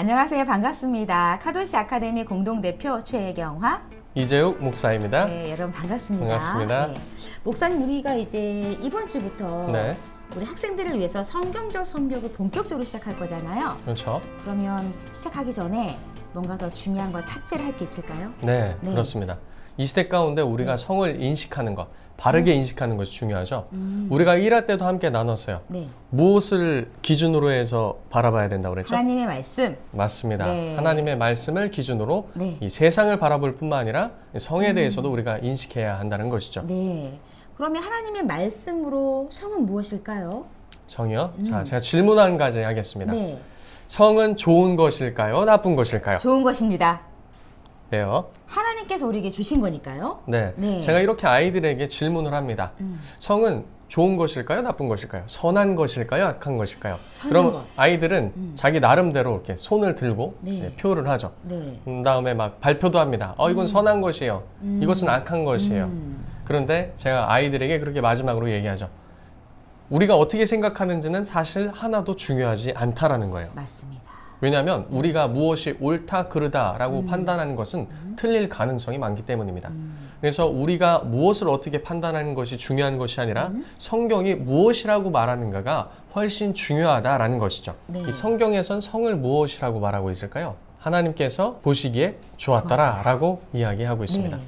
안녕하세요. 반갑습니다. 카도시 아카데미 공동대표 최경화 이재욱 목사입니다. 네, 여러분 반갑습니다. 반갑습니다. 네. 목사님, 우리가 이제 이번 주부터 네, 우리 학생들을 위해서 성경적 성격을 본격적으로 시작할 거잖아요. 그렇죠. 그러면 시작하기 전에 뭔가 더 중요한 걸 탑재를 할 게 있을까요? 네, 네. 그렇습니다. 이 시대 가운데 우리가 성을 인식하는 것, 바르게 인식하는 것이 중요하죠. 우리가 1화 때도 함께 나눴어요. 네. 무엇을 기준으로 해서 바라봐야 된다고 그랬죠? 하나님의 말씀. 맞습니다. 네. 하나님의 말씀을 기준으로 네. 이 세상을 바라볼 뿐만 아니라 성에 대해서도 우리가 인식해야 한다는 것이죠. 네. 그러면 하나님의 말씀으로 성은 무엇일까요? 성이요? 자, 제가 질문 한 가지 하겠습니다. 네. 성은 좋은 것일까요? 나쁜 것일까요? 좋은 것입니다. 네요. 하나님께서 우리에게 주신 거니까요. 네. 네. 제가 이렇게 아이들에게 질문을 합니다. 성은 좋은 것일까요? 나쁜 것일까요? 선한 것일까요? 악한 것일까요? 선한 그럼 것. 아이들은 자기 나름대로 이렇게 손을 들고 네. 표를 하죠. 네. 다음에 막 발표도 합니다. 이건 선한 것이에요. 이것은 악한 것이에요. 그런데 제가 아이들에게 그렇게 마지막으로 얘기하죠. 우리가 어떻게 생각하는지는 사실 하나도 중요하지 않다라는 거예요. 맞습니다. 왜냐하면 우리가 무엇이 옳다 그르다라고 판단하는 것은 틀릴 가능성이 많기 때문입니다. 그래서 우리가 무엇을 어떻게 판단하는 것이 중요한 것이 아니라 성경이 무엇이라고 말하는가가 훨씬 중요하다라는 것이죠. 네. 이 성경에선 성을 무엇이라고 말하고 있을까요? 하나님께서 보시기에 좋았더라라고 이야기하고 있습니다. 네.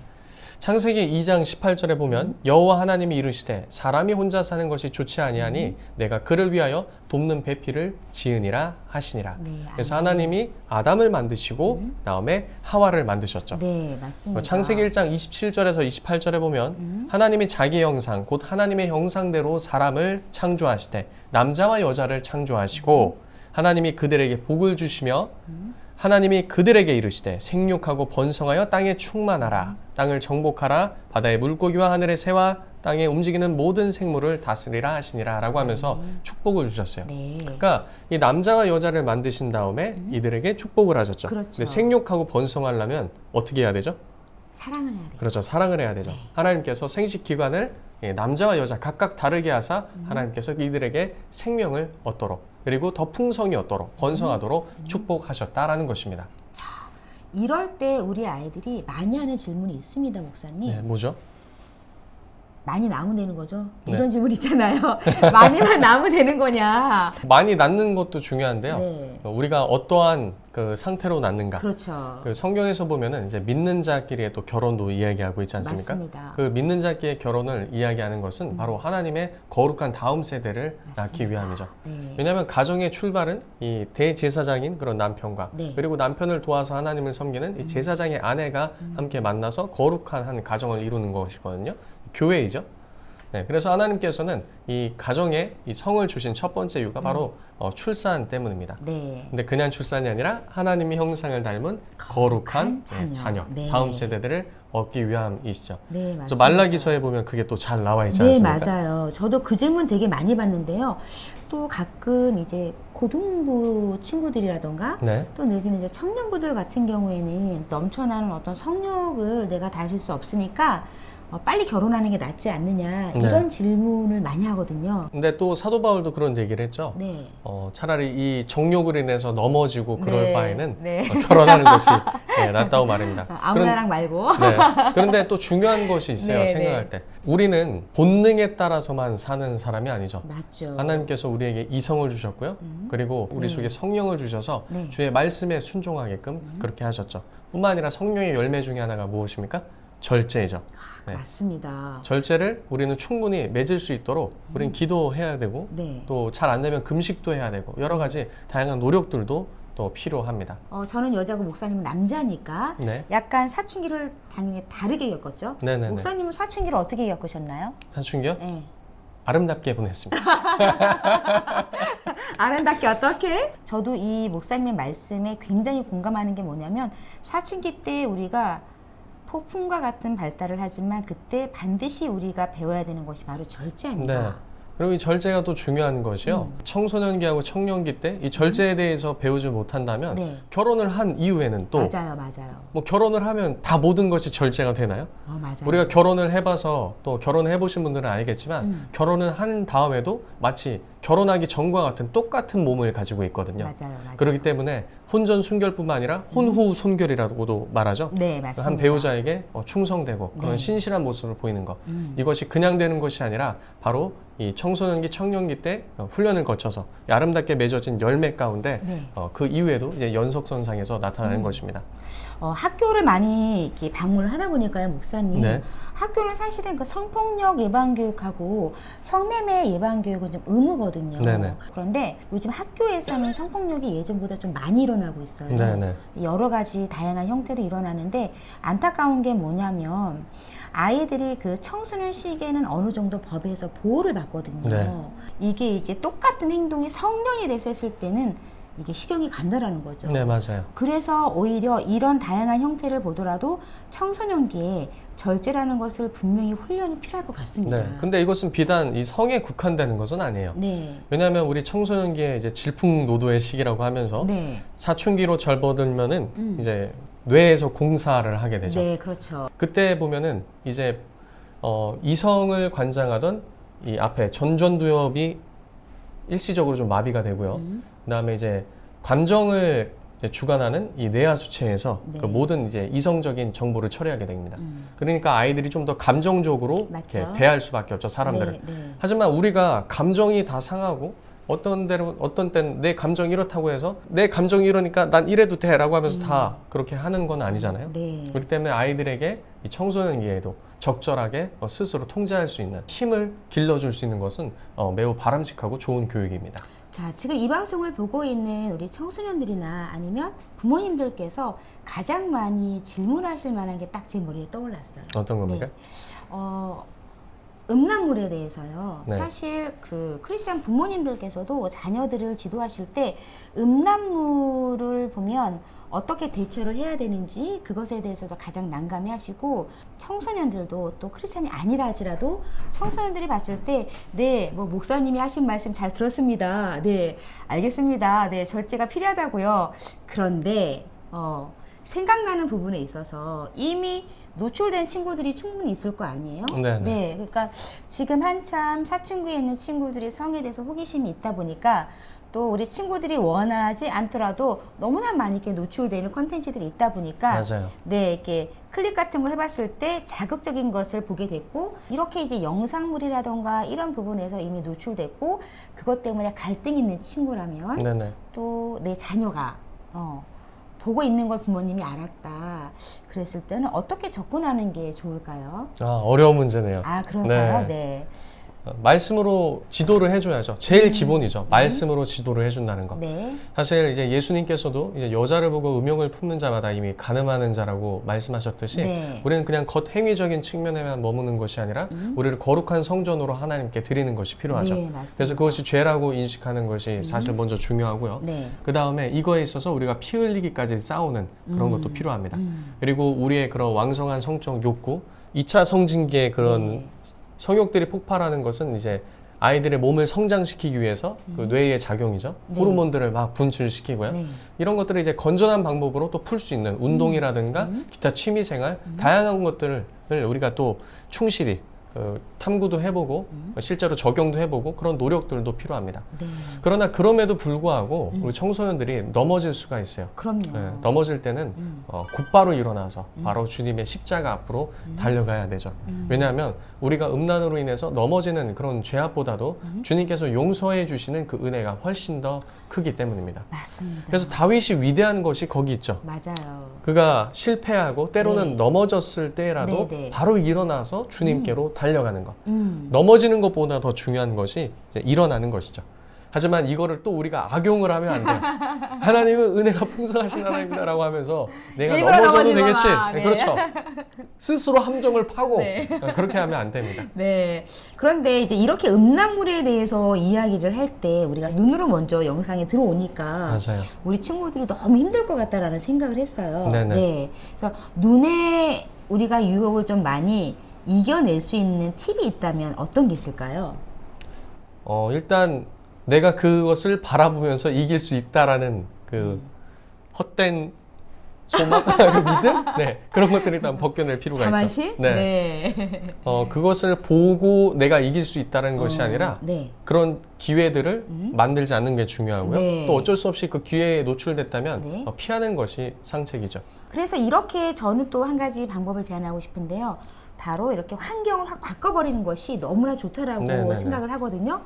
창세기 2장 18절에 보면 여호와 하나님이 이르시되 사람이 혼자 사는 것이 좋지 아니하니 내가 그를 위하여 돕는 배필을 지으니라 하시니라. 네, 그래서 하나님이 아담을 만드시고 다음에 하와를 만드셨죠. 네, 맞습니다. 창세기 1장 27절에서 28절에 보면 하나님이 자기 형상 곧 하나님의 형상대로 사람을 창조하시되 남자와 여자를 창조하시고 하나님이 그들에게 복을 주시며 하나님이 그들에게 이르시되 생육하고 번성하여 땅에 충만하라 땅을 정복하라 바다의 물고기와 하늘의 새와 땅에 움직이는 모든 생물을 다스리라 하시니라 라고 하면서 축복을 주셨어요. 네. 그러니까 이 남자와 여자를 만드신 다음에 이들에게 축복을 하셨죠. 그렇죠. 근데 생육하고 번성하려면 어떻게 해야 되죠? 사랑을 해야 돼요. 그렇죠. 사랑을 해야 되죠. 하나님께서 생식기관을 남자와 여자 각각 다르게 하사 하나님께서 이들에게 생명을 얻도록 그리고 더 풍성이 얻도록 번성하도록 축복하셨다라는 것입니다. 이럴 때 우리 아이들이 많이 하는 질문이 있습니다, 목사님. 네, 뭐죠? 많이 낳으면 되는 거죠? 네. 이런 질문 있잖아요. 많이만 낳으면 되는 거냐? 많이 낳는 것도 중요한데요. 네. 우리가 어떠한 그 상태로 낳는가? 그렇죠. 그 성경에서 보면은 이제 믿는 자끼리의 또 결혼도 이야기하고 있지 않습니까? 맞습니다. 그 믿는 자끼리의 결혼을 이야기하는 것은 바로 하나님의 거룩한 다음 세대를 낳기 맞습니다. 위함이죠. 네. 왜냐하면 가정의 출발은 이 대제사장인 그런 남편과 네. 그리고 남편을 도와서 하나님을 섬기는 이 제사장의 아내가 함께 만나서 거룩한 한 가정을 이루는 것이거든요. 교회이죠. 네, 그래서 하나님께서는 이 가정에 이 성을 주신 첫 번째 이유가 바로 출산 때문입니다. 네. 근데 그냥 출산이 아니라 하나님의 형상을 닮은 거룩한 자녀, 네. 다음 세대들을 얻기 위함이시죠. 네, 맞습니다. 그래서 말라기서에 보면 그게 또 잘 나와 있지 네, 않습니까? 맞아요. 저도 그 질문 되게 많이 받는데요. 또 가끔 이제 고등부 친구들이라던가 네. 또 내지는 이제 청년부들 같은 경우에는 넘쳐나는 어떤 성욕을 내가 다룰 수 없으니까 빨리 결혼하는 게 낫지 않느냐 이런 질문을 많이 하거든요. 근데 또 사도 바울도 그런 얘기를 했죠. 네. 차라리 이 정욕을 인해서 넘어지고 그럴 네, 바에는 네. 결혼하는 것이 낫다고 말입니다. 아무나랑 말고. 네. 그런데 또 중요한 것이 있어요. 네, 생각할 때. 우리는 본능에 따라서만 사는 사람이 아니죠. 맞죠. 하나님께서 우리에게 이성을 주셨고요. 그리고 우리 속에 성령을 주셔서 네. 주의 말씀에 순종하게끔 그렇게 하셨죠. 뿐만 아니라 성령의 열매 중에 하나가 무엇입니까? 절제이죠. 네. 맞습니다. 절제를 우리는 충분히 맺을 수 있도록 우리는 기도해야 되고 네. 또 잘 안 되면 금식도 해야 되고 여러 가지 다양한 노력들도 또 필요합니다. 저는 여자고 목사님은 남자니까 네. 약간 사춘기를 당연히 다르게 겪었죠. 네네네. 목사님은 사춘기를 어떻게 겪으셨나요? 사춘기요? 네. 아름답게 보냈습니다. 아름답게 어떻게? 저도 이 목사님의 말씀에 굉장히 공감하는 게 뭐냐면 사춘기 때 우리가 폭풍과 같은 발달을 하지만 그때 반드시 우리가 배워야 되는 것이 바로 절제 아닌가. 네. 그리고 이 절제가 또 중요한 것이요. 청소년기하고 청년기 때 이 절제에 대해서 배우지 못한다면 네. 결혼을 한 이후에는 또 맞아요. 뭐 결혼을 하면 다 모든 것이 절제가 되나요? 맞아요. 우리가 결혼을 해봐서 또 결혼해 보신 분들은 알겠지만 결혼을 한 다음에도 마치 결혼하기 전과 같은 똑같은 몸을 가지고 있거든요. 맞아요. 그렇기 때문에 혼전 순결뿐만 아니라 혼후 손결이라고도 말하죠. 네, 맞습니다. 한 배우자에게 충성되고 그런 네. 신실한 모습을 보이는 것. 이것이 그냥 되는 것이 아니라 바로 이 청소년기, 청년기 때 훈련을 거쳐서 아름답게 맺어진 열매 가운데 네. 그 이후에도 이제 연속선상에서 나타나는 것입니다. 학교를 많이 이렇게 방문을 하다 보니까요, 목사님. 네. 학교는 사실은 그 성폭력 예방 교육하고 성매매 예방 교육은 좀 의무거든요. 네네. 그런데 요즘 학교에서는 성폭력이 예전보다 좀 많이 일어나고 있어요. 네네. 여러 가지 다양한 형태로 일어나는데 안타까운 게 뭐냐면 아이들이 그 청소년 시기에는 어느 정도 법에서 보호를 받거든요. 네. 이게 이제 똑같은 행동이 성년이 돼서 했을 때는 이게 실형이 간다라는 거죠. 네, 맞아요. 그래서 오히려 이런 다양한 형태를 보더라도 청소년기에 절제라는 것을 분명히 훈련이 필요할 것 같습니다. 네. 근데 이것은 비단 이 성에 국한되는 것은 아니에요. 네. 왜냐하면 우리 청소년기에 이제 질풍노도의 시기라고 하면서 네. 사춘기로 접어들면은 이제 뇌에서 공사를 하게 되죠. 네, 그렇죠. 그때 보면은 이제 이성을 관장하던 이 앞에 전전두엽이 일시적으로 좀 마비가 되고요. 그다음에 이제 감정을 이제 주관하는 이 뇌하수체에서 네. 그 모든 이제 이성적인 정보를 처리하게 됩니다. 그러니까 아이들이 좀 더 감정적으로 맞죠. 이렇게 대할 수밖에 없죠, 사람들은. 네, 네. 하지만 우리가 감정이 다 상하고 어떤 때는 내 감정이 이렇다고 해서 내 감정이 이러니까 난 이래도 돼라고 하면서 다 그렇게 하는 건 아니잖아요. 네. 그렇기 때문에 아이들에게 이 청소년기에도 적절하게 스스로 통제할 수 있는 힘을 길러줄 수 있는 것은 매우 바람직하고 좋은 교육입니다. 자, 지금 이 방송을 보고 있는 우리 청소년들이나 아니면 부모님들께서 가장 많이 질문하실 만한 게 딱 제 머리에 떠올랐어요. 어떤 겁니까? 네. 음란물에 대해서요. 네. 사실 그 크리스찬 부모님들께서도 자녀들을 지도하실 때 음란물을 보면 어떻게 대처를 해야 되는지 그것에 대해서도 가장 난감해 하시고 청소년들도 또 크리스찬이 아니라 할지라도 청소년들이 봤을 때 네, 뭐 목사님이 하신 말씀 잘 들었습니다. 네, 알겠습니다. 네, 절제가 필요하다고요. 그런데 생각나는 부분에 있어서 이미 노출된 친구들이 충분히 있을 거 아니에요? 네네. 네, 그러니까 지금 한참 사춘기에 있는 친구들이 성에 대해서 호기심이 있다 보니까 또 우리 친구들이 원하지 않더라도 너무나 많이 이렇게 노출되는 컨텐츠들이 있다 보니까 맞아요. 네, 이렇게 클릭 같은 걸 해봤을 때 자극적인 것을 보게 됐고 이렇게 이제 영상물이라던가 이런 부분에서 이미 노출됐고 그것 때문에 갈등 있는 친구라면 네네. 또 내 자녀가 보고 있는 걸 부모님이 알았다. 그랬을 때는 어떻게 접근하는 게 좋을까요? 어려운 문제네요. 그럴까요? 네. 네. 말씀으로 지도를 해줘야죠. 제일 기본이죠. 말씀으로 지도를 해준다는 것. 네. 사실 이제 예수님께서도 이제 여자를 보고 음욕을 품는 자마다 이미 가늠하는 자라고 말씀하셨듯이 네. 우리는 그냥 겉행위적인 측면에만 머무는 것이 아니라 우리를 거룩한 성전으로 하나님께 드리는 것이 필요하죠. 네, 맞습니다. 그래서 그것이 죄라고 인식하는 것이 사실 먼저 중요하고요. 네. 그 다음에 이거에 있어서 우리가 피 흘리기까지 싸우는 그런 것도 필요합니다. 그리고 우리의 그런 왕성한 성적 욕구, 2차 성징기의 그런 네. 성욕들이 폭발하는 것은 이제 아이들의 몸을 성장시키기 위해서 그 뇌의 작용이죠. 네. 호르몬들을 막 분출시키고요. 네. 이런 것들을 이제 건전한 방법으로 또 풀 수 있는 운동이라든가 기타 취미생활, 다양한 것들을 우리가 또 충실히 탐구도 해보고 실제로 적용도 해보고 그런 노력들도 필요합니다. 네. 그러나 그럼에도 불구하고 우리 청소년들이 넘어질 수가 있어요. 그럼요. 네, 넘어질 때는 곧바로 일어나서 바로 주님의 십자가 앞으로 달려가야 되죠. 왜냐하면 우리가 음란으로 인해서 넘어지는 그런 죄악보다도 주님께서 용서해 주시는 그 은혜가 훨씬 더 크기 때문입니다. 맞습니다. 그래서 다윗이 위대한 것이 거기 있죠. 맞아요. 그가 실패하고 때로는 네. 넘어졌을 때라도 네, 네. 바로 일어나서 주님께로 달려가는 것. 음. 넘어지는 것보다 더 중요한 것이 이제 일어나는 것이죠. 하지만 이거를 또 우리가 악용을 하면 안 돼요. 하나님은 은혜가 풍성하신 하나님이라고 하면서 내가 일부러 넘어져도 넘어지거나, 되겠지. 네. 그렇죠. 스스로 함정을 파고 네. 그렇게 하면 안 됩니다. 네. 그런데 이제 이렇게 음란물에 대해서 이야기를 할 때 우리가 눈으로 먼저 영상에 들어오니까 맞아요. 우리 친구들이 너무 힘들 것 같다라는 생각을 했어요. 네네. 네. 그래서 눈에 우리가 유혹을 좀 많이 이겨낼 수 있는 팁이 있다면 어떤 게 있을까요? 일단 내가 그것을 바라보면서 이길 수 있다라는 그 헛된 소망, 그 믿음, 네 그런 것들을 일단 벗겨낼 필요가 있죠. 자만심? 네. 그것을 보고 내가 이길 수 있다는 것이 아니라 네. 그런 기회들을 만들지 않는 게 중요하고요. 네. 또 어쩔 수 없이 그 기회에 노출됐다면 네. 피하는 것이 상책이죠. 그래서 이렇게 저는 또 한 가지 방법을 제안하고 싶은데요. 바로 이렇게 환경을 확 바꿔버리는 것이 너무나 좋다라고 네네네. 생각을 하거든요.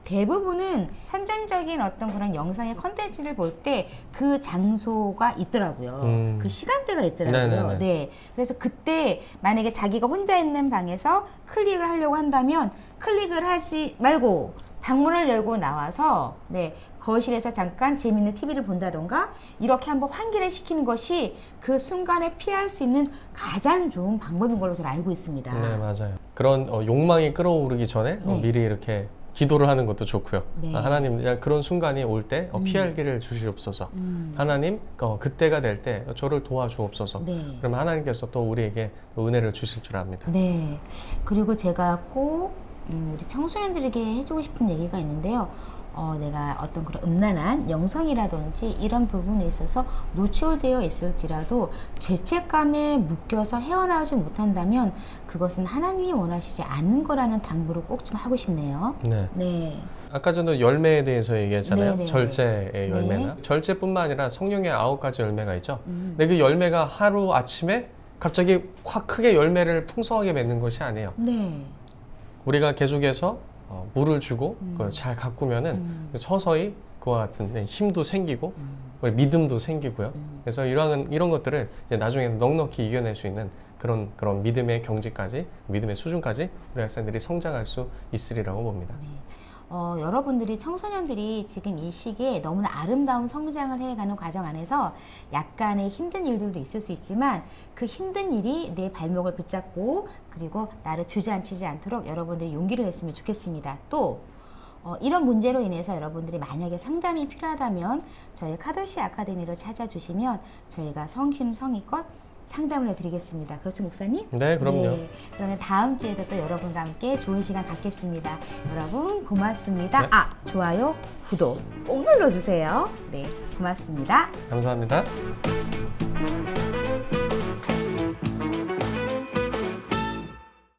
대부분은 선전적인 어떤 그런 영상의 컨텐츠를 볼 때 그 장소가 있더라고요. 그 시간대가 있더라고요. 네네네. 네. 그래서 그때 만약에 자기가 혼자 있는 방에서 클릭을 하려고 한다면 클릭을 하지 말고 방문을 열고 나와서 네, 거실에서 잠깐 재밌는 TV를 본다던가 이렇게 한번 환기를 시키는 것이 그 순간에 피할 수 있는 가장 좋은 방법인 걸로 저는 알고 있습니다. 네, 맞아요. 그런 욕망이 끌어오르기 전에 네. 미리 이렇게 기도를 하는 것도 좋고요. 네. 하나님, 그런 순간이 올 때 피할 길을 주시옵소서. 하나님, 그때가 될 때 저를 도와주옵소서. 네. 그러면 하나님께서 또 우리에게 또 은혜를 주실 줄 압니다. 네. 그리고 제가 꼭 우리 청소년들에게 해주고 싶은 얘기가 있는데요. 내가 어떤 그런 음란한 영성이라든지 이런 부분에 있어서 노출되어 있을지라도 죄책감에 묶여서 헤어나오지 못한다면 그것은 하나님이 원하시지 않는 거라는 당부를 꼭 좀 하고 싶네요. 네. 네. 아까 전에 열매에 대해서 얘기했잖아요. 네네네. 절제의 열매나. 네. 절제뿐만 아니라 성령의 9가지 열매가 있죠. 근데 그 열매가 하루 아침에 갑자기 확 크게 열매를 풍성하게 맺는 것이 아니에요. 네. 우리가 계속해서 물을 주고 그걸 잘 가꾸면은 서서히 그와 같은 힘도 생기고 믿음도 생기고요. 그래서 이런 것들을 이제 나중에 넉넉히 이겨낼 수 있는 그런 믿음의 경지까지, 믿음의 수준까지 우리 학생들이 성장할 수 있으리라고 봅니다. 네. 여러분들이 청소년들이 지금 이 시기에 너무나 아름다운 성장을 해가는 과정 안에서 약간의 힘든 일들도 있을 수 있지만 그 힘든 일이 내 발목을 붙잡고 그리고 나를 주저앉히지 않도록 여러분들이 용기를 냈으면 좋겠습니다. 또 이런 문제로 인해서 여러분들이 만약에 상담이 필요하다면 저희 카도시 아카데미를 찾아주시면 저희가 성심성의껏 상담을 해드리겠습니다. 그렇죠, 목사님? 네, 그럼요. 네, 그러면 다음 주에도 또 여러분과 함께 좋은 시간 갖겠습니다. 여러분 고맙습니다. 네. 좋아요, 구독 꼭 눌러주세요. 네, 고맙습니다. 감사합니다.